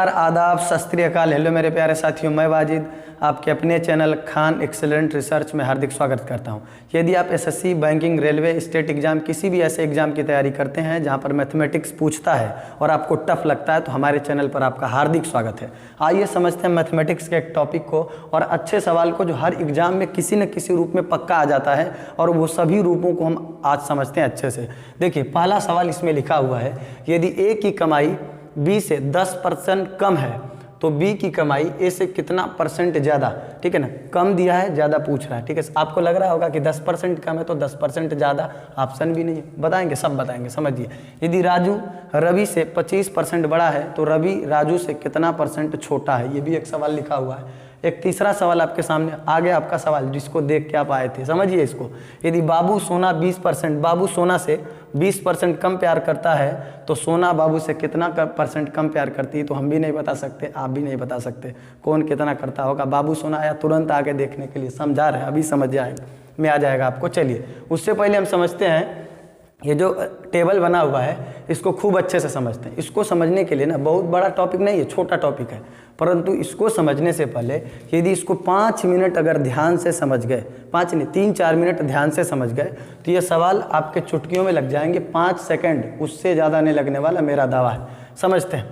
नमस्कार, आदाब, सत श्री अकाल। हेलो मेरे प्यारे साथियों, मैं वाजिद आपके अपने चैनल खान एक्सेलेंट रिसर्च में हार्दिक स्वागत करता हूं। यदि आप SSC, banking, railway, state exam, किसी भी ऐसे एग्जाम की तैयारी करते हैं जहां पर मैथमेटिक्स पूछता है और आपको टफ लगता है, तो हमारे चैनल पर आपका हार्दिक स्वागत है। आइए समझते हैं मैथमेटिक्स के एक टॉपिक को और अच्छे सवाल को जो हर एग्जाम में किसी न किसी रूप में पक्का आ जाता है, और वो सभी रूपों को हम आज समझते हैं अच्छे से। देखिए, पहला सवाल इसमें लिखा हुआ है, यदि ए की कमाई बी से 10% कम है तो बी की कमाई ए से कितना परसेंट ज़्यादा। ठीक है ना, कम दिया है, ज़्यादा पूछ रहा है। ठीक है, आपको लग रहा होगा कि 10% कम है तो 10% ज़्यादा, ऑप्शन भी नहीं है। बताएंगे, सब बताएंगे, समझिए। यदि राजू रवि से 25% बड़ा है तो रवि राजू से कितना परसेंट छोटा है, ये भी एक सवाल लिखा हुआ है। एक तीसरा सवाल आपके सामने आ गया, आपका सवाल जिसको देख के आप आए थे, समझिए इसको। यदि बाबू सोना 20%, बाबू सोना से 20% कम प्यार करता है तो सोना बाबू से कितना परसेंट कम प्यार करती है, तो हम भी नहीं बता सकते, आप भी नहीं बता सकते कौन कितना करता होगा। बाबू सोना आया तुरंत आगे देखने के लिए, समझा रहे हैं, अभी समझ जाएगा में आ जाएगा आपको। चलिए, उससे पहले हम समझते हैं ये जो टेबल बना हुआ है इसको खूब अच्छे से समझते हैं। इसको समझने के लिए ना बहुत बड़ा टॉपिक नहीं है, छोटा टॉपिक है, परंतु इसको समझने से पहले यदि इसको 5 मिनट अगर ध्यान से समझ गए, 5 नहीं 3-4 मिनट ध्यान से समझ गए, तो ये सवाल आपके चुटकियों में लग जाएंगे। 5 सेकंड उससे ज़्यादा नहीं लगने वाला, मेरा दावा है। समझते हैं।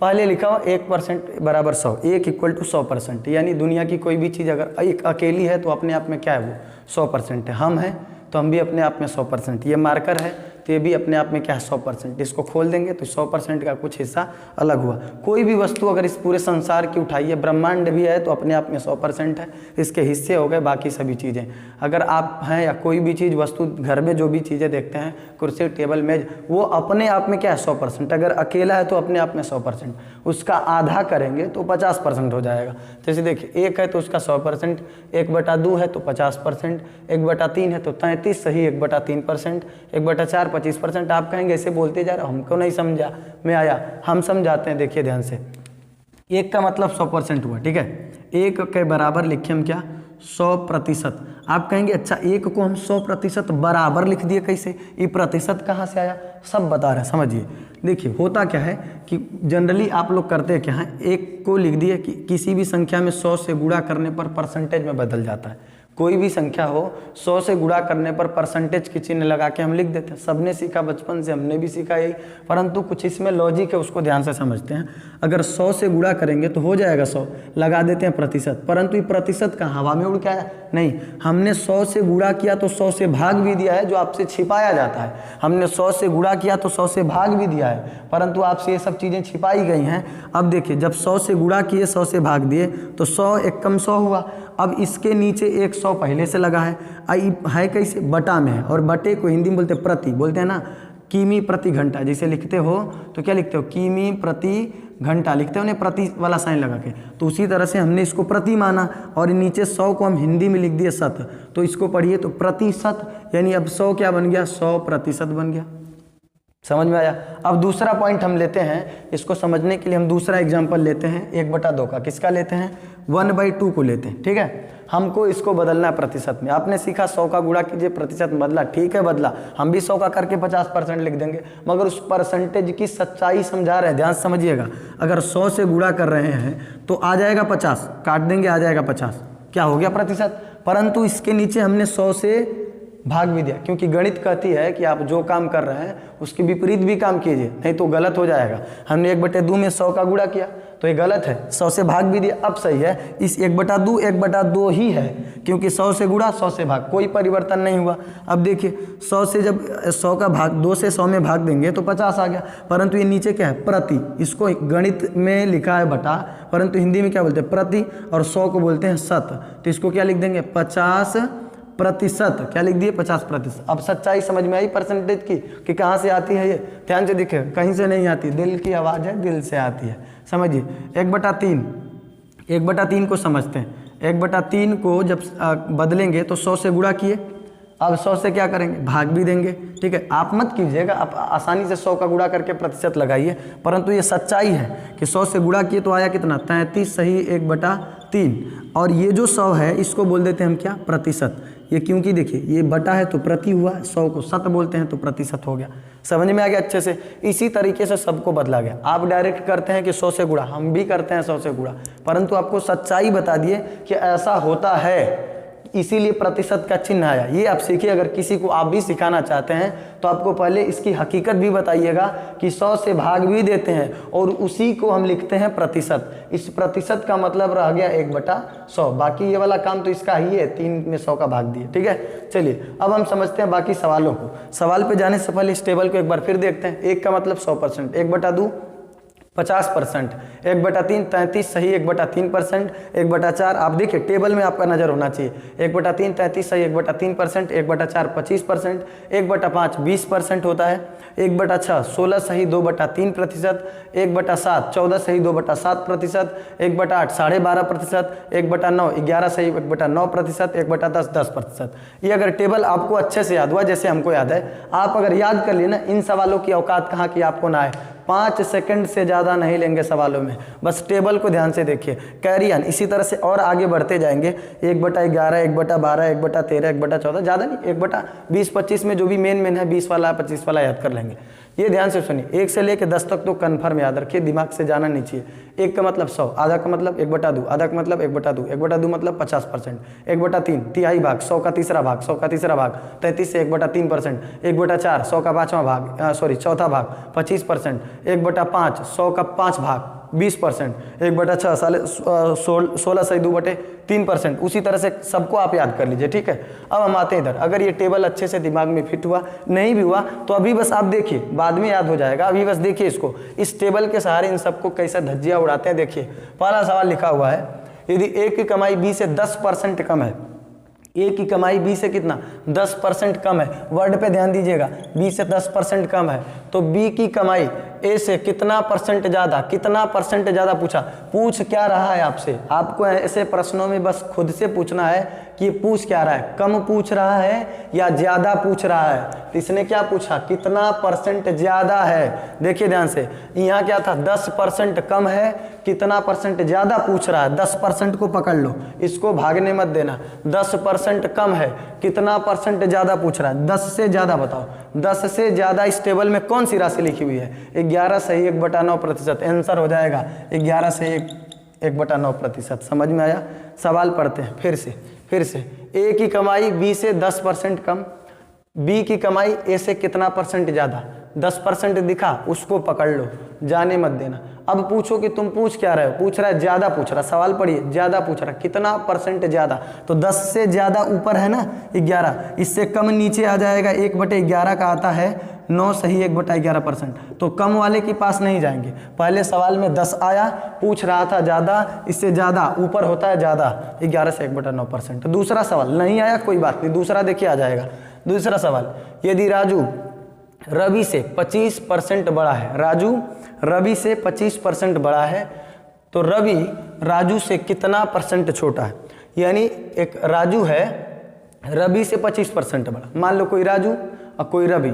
पहले लिखा हो 1% बराबर 100, 1 इक्वल टू 100%, यानी दुनिया की कोई भी चीज़ अगर एक अकेली है तो अपने आप में क्या है, वो 100% है। हम हैं तो हम भी अपने आप में 100%। ये मार्कर है तो ये भी अपने आप में क्या है, 100%। इसको खोल देंगे तो 100% का कुछ हिस्सा अलग हुआ। कोई भी वस्तु अगर इस पूरे संसार की उठाइए, ब्रह्मांड भी है तो अपने आप में 100% है, इसके हिस्से हो गए बाकी सभी चीज़ें। अगर आप हैं या कोई भी चीज़ वस्तु घर में जो भी चीज़ें देखते हैं, कुर्सी, टेबल, मेज, वो अपने आप में क्या है, 100%। अगर अकेला है तो अपने आप में 100%, उसका आधा करेंगे तो 50% हो जाएगा। जैसे देखिए, 1 है तो उसका 100%, 1/2 है तो 50%, 1/3 है तो 33, सही 1/3%, 1/4 25%। आप कहेंगे ऐसे बोलते जा रहे, हमको नहीं समझा में आया, हम समझाते हैं। देखिए ध्यान से, 1 का मतलब 100% हुआ। ठीक है, 1 के बराबर लिखे हम क्या, 100%। आप कहेंगे अच्छा 1 को हम 100% बराबर लिख दिए, कैसे, ये प्रतिशत कहाँ से आया, सब बता रहे हैं, समझिए। देखिए, होता क्या है कि जनरली आप लोग करते क्या हैं, 1 को लिख दिए कि किसी भी संख्या में 100 से गुणा करने पर परसेंटेज में बदल जाता है। कोई भी संख्या हो, 100 से गुणा करने पर परसेंटेज की चिन्ह लगा के हम लिख देते हैं। सबने सीखा बचपन से, हमने भी सीखा यही, परंतु कुछ इसमें लॉजिक है, उसको ध्यान से समझते हैं। अगर 100 से गुणा करेंगे तो हो जाएगा 100, लगा देते हैं प्रतिशत, परंतु ये प्रतिशत कहाँ हवा में उड़ के आया, नहीं, हमने 100 से गुणा किया तो 100 से भाग भी दिया है, जो आपसे छिपाया जाता है। हमने 100 से गुणा किया तो 100 से भाग भी दिया है, परंतु आपसे ये सब चीज़ें छिपाई गई हैं। अब देखिए, जब 100 से गुणा किए, 100 से भाग दिए तो 100 एक कम 100 हुआ। अब इसके नीचे 100 पहले से लगा है कैसे, बटा में है, और बटे को हिंदी में बोलते हैं प्रति, बोलते हैं ना, किमी प्रति घंटा। जैसे लिखते हो तो क्या लिखते हो, किमी प्रति घंटा लिखते हो, उन्हें प्रति वाला साइन लगा के। तो उसी तरह से हमने इसको प्रति माना, और नीचे 100 को हम हिंदी में लिख दिए शत, तो इसको पढ़िए तो प्रतिशत, यानी अब 100 क्या बन गया, 100% बन गया। समझ में आया। अब दूसरा पॉइंट हम लेते हैं, इसको समझने के लिए हम दूसरा एग्जांपल लेते हैं 1/2 का। किसका लेते हैं, 1/2 को लेते हैं। ठीक है, हमको इसको बदलना है प्रतिशत में। आपने सीखा 100 का गुणा कीजिए, प्रतिशत में बदला, ठीक है बदला, हम भी 100 का करके 50% लिख देंगे, मगर उस परसेंटेज की सच्चाई समझा रहे हैं, ध्यान से समझिएगा। अगर 100 से गुणा कर रहे हैं तो आ जाएगा 50, काट देंगे आ जाएगा 50, क्या हो गया, प्रतिशत। परंतु इसके नीचे हमने 100 से भाग भी दिया, क्योंकि गणित कहती है कि आप जो काम कर रहे हैं उसके विपरीत भी काम कीजिए, नहीं तो गलत हो जाएगा। हमने 1/2 में 100 का गुणा किया तो ये गलत है, 100 से भाग भी दिया, अब सही है। इस 1/2 1/2 ही है, क्योंकि 100 से गुणा 100 से भाग, कोई परिवर्तन नहीं हुआ। अब देखिए, 100 से जब 100 का भाग 2 से 100 में भाग देंगे तो 50 आ गया, परंतु ये नीचे क्या है, प्रति। इसको गणित में लिखा है बटा, परंतु हिंदी में क्या बोलते हैं, प्रति, और 100 को बोलते हैं शत। तो इसको क्या लिख देंगे, 50%, क्या लिख दिए, 50%। अब सच्चाई समझ में आई परसेंटेज की कि कहाँ से आती है ये, ध्यान से दिखे, कहीं से नहीं आती, दिल की आवाज़ है, दिल से आती है। समझिए, 1/3 को समझते हैं। 1/3 को जब बदलेंगे तो 100 से गुणा किए, अब 100 से क्या करेंगे, भाग भी देंगे। ठीक है, आप मत कीजिएगा, आप आसानी से 100 का गुणा करके प्रतिशत लगाइए, परंतु ये सच्चाई है कि 100 से गुणा किए तो आया कितना, 33, सही 1/3। और ये जो 100 है इसको बोल देते हैं हम क्या, प्रतिशत। ये क्योंकि देखिए, ये बटा है तो प्रति हुआ, 100 को शत बोलते हैं तो प्रतिशत हो गया। समझ में आ गया अच्छे से। इसी तरीके से सबको बदला गया। आप डायरेक्ट करते हैं कि 100 से गुणा, हम भी करते हैं 100 से गुणा, परंतु आपको सच्चाई बता दिए कि ऐसा होता है, इसीलिए प्रतिशत का चिन्ह आया। ये आप सीखिए। अगर किसी को आप भी सिखाना चाहते हैं तो आपको पहले इसकी हकीकत भी बताइएगा कि 100 से भाग भी देते हैं और उसी को हम लिखते हैं प्रतिशत। इस प्रतिशत का मतलब रह गया 1/100। बाकी ये वाला काम तो इसका ही है, 3 में 100 का भाग दिए। ठीक है, चलिए अब हम समझते हैं बाकी सवालों को। सवाल पे जाने से पहले इस टेबल को एक बार फिर देखते हैं। 1 का मतलब 100%, 1/2 50%, 1/3 33 सही 1/3%, 1/4 आप देखिए टेबल में आपका नज़र होना चाहिए। 1/3 33 सही 1/3%, 1/4 25%, 1/5 20% होता है, 1/6 16 सही 2/3%, 1/7 14 सही 2/7%, 1/8 12.5%, 1/9 11 सही 1/9%, 1/10 10%। ये अगर टेबल आपको अच्छे से याद हुआ जैसे हमको याद है, आप अगर याद कर लिए ना, इन सवालों की औकात कहाँ की आपको ना है। 5 सेकंड से ज़्यादा नहीं लेंगे सवालों में, बस टेबल को ध्यान से देखिए। कैरी ऑन, इसी तरह से और आगे बढ़ते जाएंगे। 1/11 1/12 1/13 1/14, ज़्यादा नहीं, 1/20 25 में जो भी मेन है 20 वाला 25 वाला याद कर लेंगे। ये ध्यान से सुनिए, 1 से लेकर 10 तक तो कन्फर्म याद रखिए, दिमाग से जाना नहीं चाहिए। 1 का मतलब 100, आधा का मतलब 1/2, आधा का मतलब 1/2, 1/2 मतलब 50%, 1/3 तिहाई भाग, 100 का तीसरा भाग, 100 का तीसरा भाग 33 से 1/3%, 1/4 100 का पाँचवा भाग, चौथा भाग 25%, 1/5 100 का 5 भाग 20%, 1/6 16 सही 2/3%। उसी तरह से सबको आप याद कर लीजिए। ठीक है, अब हम आते हैं इधर। अगर ये टेबल अच्छे से दिमाग में फिट हुआ, नहीं भी हुआ तो अभी बस आप देखिए, बाद में याद हो जाएगा। अभी बस देखिए इसको, इस टेबल के सहारे इन सबको कैसे धज्जियाँ उड़ाते हैं। देखिए पहला सवाल लिखा हुआ है, यदि ए की कमाई बी से 10% कम है, ए की कमाई बी से कितना 10% कम है, वर्ड पे ध्यान दीजिएगा, बी से 10% कम है, तो बी की कमाई ए से कितना परसेंट ज़्यादा, कितना परसेंट ज़्यादा पूछ क्या रहा है आपसे। आपको ऐसे प्रश्नों में बस खुद से पूछना है कि ये पूछ क्या रहा है, कम पूछ रहा है या ज़्यादा पूछ रहा है। तो इसने क्या पूछा, कितना परसेंट ज़्यादा है। देखिए ध्यान से, यहाँ क्या था 10% कम है, कितना परसेंट ज़्यादा पूछ रहा है। 10% को पकड़ लो, इसको भागने मत देना। 10% कम है, कितना परसेंट ज़्यादा पूछ रहा है, 10 से ज़्यादा बताओ। 10 से ज़्यादा इस टेबल में कौन सी राशि लिखी हुई है, 11 सही 1/9%। आंसर हो जाएगा 11 से 1/9%। समझ में आया। सवाल पढ़ते हैं फिर से। ए की कमाई बी से 10% कम, बी की कमाई ए से कितना परसेंट ज़्यादा, 10% दिखा, उसको पकड़ लो, जाने मत देना। अब पूछो कि तुम पूछ क्या रहे हो, पूछ रहा है ज़्यादा पूछ रहा, सवाल पढ़िए, ज़्यादा पूछ रहा, कितना परसेंट ज़्यादा। तो 10 से ज़्यादा ऊपर है ना 11, इससे कम नीचे आ जाएगा 1/11 का आता है 9 सही 1/11%। तो कम वाले के पास नहीं जाएंगे। पहले सवाल में 10 आया, पूछ रहा था ज़्यादा, इससे ज़्यादा ऊपर होता है ज़्यादा, 11 से 1/9%। दूसरा सवाल नहीं आया कोई बात नहीं, दूसरा देखिए आ जाएगा। दूसरा सवाल, यदि राजू रवि से 25% बड़ा है, राजू रवि से 25% बड़ा है, तो रवि राजू से कितना परसेंट छोटा है। यानी एक राजू है रवि से 25% बड़ा, मान लो कोई राजू और कोई रवि,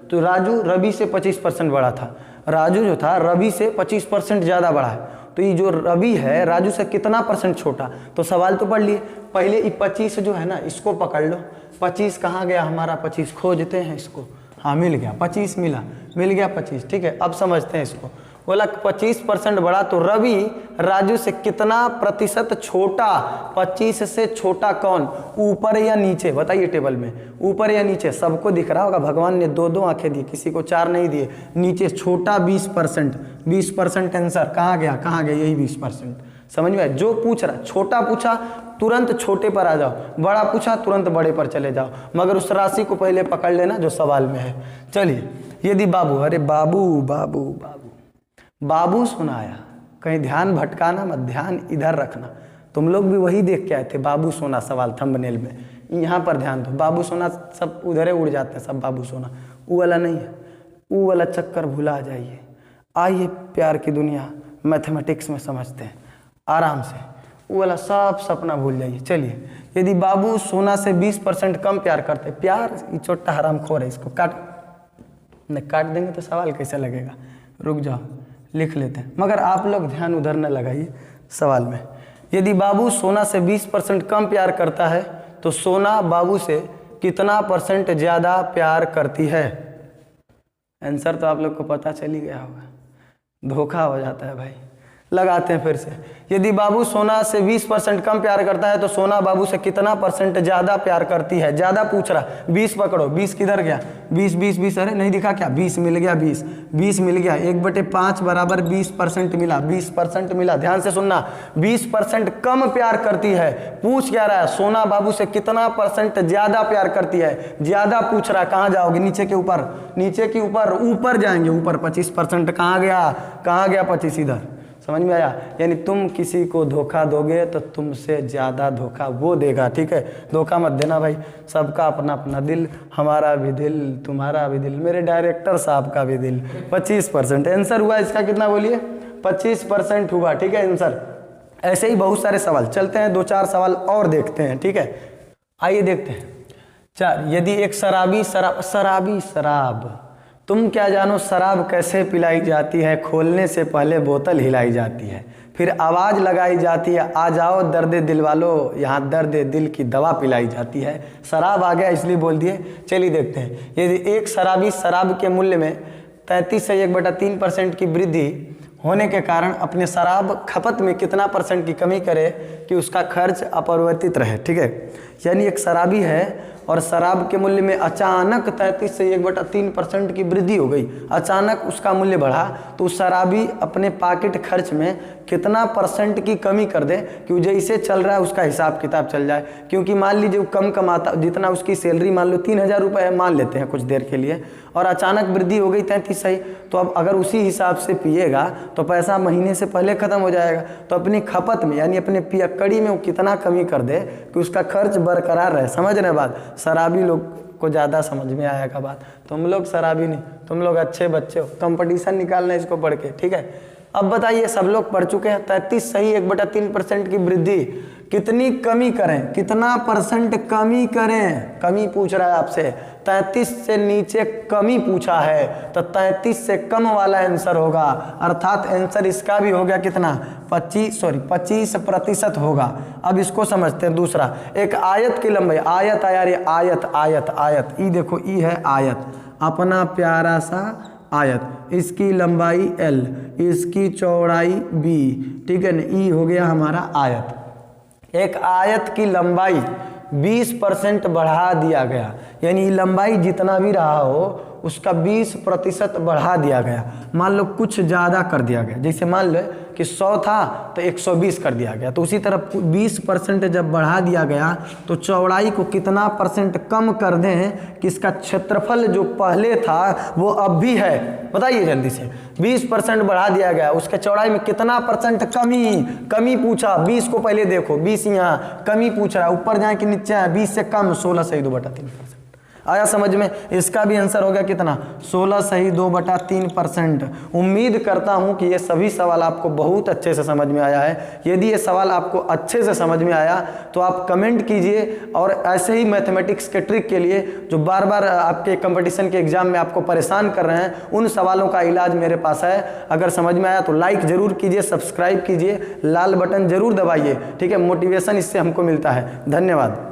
तो राजू रवि से 25% बड़ा था, राजू जो था रवि से 25% ज़्यादा बड़ा है। तो ये जो रवि है राजू से कितना परसेंट छोटा। तो सवाल तो पढ़ लिए, पहले ये 25 जो है ना इसको पकड़ लो। 25 कहाँ गया हमारा, 25 खोजते हैं इसको, हाँ मिल गया, 25 मिल गया 25। ठीक है, अब समझते हैं इसको। बोला 25% बड़ा, तो रवि राजू से कितना प्रतिशत छोटा। 25 से छोटा कौन, ऊपर या नीचे, बताइए टेबल में, ऊपर या नीचे। सबको दिख रहा होगा, भगवान ने 2 आंखें दी, किसी को 4 नहीं दिए। नीचे छोटा 20%, 20% आंसर कहाँ गया यही 20%। समझ में आया। जो पूछ रहा, छोटा पूछा तुरंत छोटे पर आ जाओ, बड़ा पूछा तुरंत बड़े पर चले जाओ, मगर उस राशि को पहले पकड़ लेना जो सवाल में है। चलिए, यदि बाबू, अरे बाबू सुनाया, कहीं ध्यान भटकाना मत, ध्यान इधर रखना। तुम लोग भी वही देख के आए थे, बाबू सोना सवाल थंबनेल में, यहाँ पर ध्यान दो। बाबू सोना सब उधरे उड़ जाते हैं, सब बाबू सोना, वो वाला नहीं है, वो वाला चक्कर भुला जाइए। आइए प्यार की दुनिया मैथमेटिक्स में समझते हैं आराम से, वो वाला सब सपना भूल जाइए। चलिए, यदि बाबू सोना से 20% कम प्यार करते, प्यार ये छोटा हराम खोर है, इसको काट देंगे तो सवाल कैसे लगेगा। रुक जाओ, लिख लेते हैं, मगर आप लोग ध्यान उधर न लगाइए सवाल में। यदि बाबू सोना से 20% कम प्यार करता है, तो सोना बाबू से कितना परसेंट ज़्यादा प्यार करती है। आंसर तो आप लोग को पता चल ही गया होगा, धोखा हो जाता है भाई। लगाते हैं फिर से। यदि बाबू सोना से 20% कम प्यार करता है तो सोना बाबू से कितना परसेंट ज़्यादा प्यार करती है? ज़्यादा पूछ रहा, 20 पकड़ो, 20 किधर गया? 20 20 20, अरे नहीं दिखा क्या? 20 मिल गया, 20 20 मिल गया, 1/5 बराबर 20% मिला, 20% मिला। ध्यान से सुनना, 20% कम प्यार करती है। पूछ क्या रहा है? सोना बाबू से कितना परसेंट ज़्यादा प्यार करती है? ज़्यादा पूछ रहा है। कहाँ जाओगे? नीचे के ऊपर, नीचे के ऊपर, ऊपर जाएंगे, ऊपर 25%। कहाँ गया? कहाँ गया 25? इधर। समझ में आया? यानी तुम किसी को धोखा दोगे तो तुमसे ज़्यादा धोखा वो देगा, ठीक है? धोखा मत देना भाई। सबका अपना अपना दिल, हमारा भी दिल, तुम्हारा भी दिल, मेरे डायरेक्टर साहब का भी दिल। 25% आंसर हुआ इसका। कितना बोलिए? 25% हुआ, ठीक है आंसर। ऐसे ही बहुत सारे सवाल। चलते हैं 2-4 सवाल और देखते हैं, ठीक है? आइए देखते हैं। 4, यदि एक शराब, तुम क्या जानो शराब कैसे पिलाई जाती है? खोलने से पहले बोतल हिलाई जाती है, फिर आवाज़ लगाई जाती है, आ जाओ दर्द दिल वालों, यहाँ दर्द दिल की दवा पिलाई जाती है। शराब आ गया इसलिए बोल दिए। चलिए देखते हैं। यदि एक शराबी शराब के मूल्य में 33 से 1/3% की वृद्धि होने के कारण अपने शराब खपत में कितना % की कमी करे कि उसका खर्च अपरिवर्तित रहे, ठीक है? यानी एक शराबी है और शराब के मूल्य में अचानक 33 से 1/3% की वृद्धि हो गई, अचानक उसका मूल्य बढ़ा, तो उस शराबी अपने पॉकेट खर्च में कितना % की कमी कर दे कि जैसे चल रहा है उसका हिसाब किताब चल जाए। क्योंकि मान लीजिए वो कम कमाता, जितना उसकी सैलरी मान लो 3000 रुपये है, मान लेते हैं कुछ देर के लिए, और अचानक वृद्धि हो गई 33 से, तो अब अगर उसी हिसाब से पिएगा तो पैसा महीने से पहले ख़त्म हो जाएगा। तो अपनी खपत में यानी अपने पियक्कड़ी में वो कितना कमी कर दे कि उसका खर्च बरकरार रहे। समझ रहे बात? शराबी लोग को ज़्यादा समझ में आएगा बात। तुम लोग शराबी नहीं, तुम लोग अच्छे बच्चे हो। कंपटीशन निकालना इसको पढ़ के, ठीक है? अब बताइए, सब लोग पढ़ चुके हैं। 33 सही 1/3% की वृद्धि, कितनी कमी करें? कितना % कमी करें? कमी पूछ रहा है आपसे। 33 से नीचे कमी पूछा है तो 33 से कम वाला आंसर होगा, अर्थात आंसर इसका भी हो गया कितना? 25% होगा। अब इसको समझते हैं। दूसरा, एक आयत की लंबाई, आयत आया रे, आयत आयत आयत, ई देखो, ई है आयत, अपना प्यारा सा आयत, इसकी लंबाई L, इसकी चौड़ाई B, ठीक है ना? ई हो गया हमारा आयत। एक आयत की लंबाई 20% बढ़ा दिया गया, यानी लंबाई जितना भी रहा हो उसका 20% बढ़ा दिया गया। मान लो कुछ ज़्यादा कर दिया गया, जैसे मान लो कि 100 था तो 120 कर दिया गया, तो उसी तरह 20% जब बढ़ा दिया गया तो चौड़ाई को कितना % कम कर दें कि इसका क्षेत्रफल जो पहले था वो अब भी है? बताइए जल्दी से। 20% बढ़ा दिया गया, उसके चौड़ाई में कितना % कमी पूछा? 20 को पहले देखो, 20 यहाँ कमी पूछ रहा है, ऊपर जाए कि नीचे है? 20 से कम, 16 सही 2/3%। आया समझ में? इसका भी आंसर हो गया कितना? 16 सही 2/3%। उम्मीद करता हूं कि ये सभी सवाल आपको बहुत अच्छे से समझ में आया है। यदि ये सवाल आपको अच्छे से समझ में आया तो आप कमेंट कीजिए, और ऐसे ही मैथमेटिक्स के ट्रिक के लिए जो बार बार आपके कंपटीशन के एग्जाम में आपको परेशान कर रहे हैं, उन सवालों का इलाज मेरे पास है। अगर समझ में आया तो लाइक ज़रूर कीजिए, सब्सक्राइब कीजिए, लाल बटन ज़रूर दबाइए, ठीक है? मोटिवेशन इससे हमको मिलता है। धन्यवाद।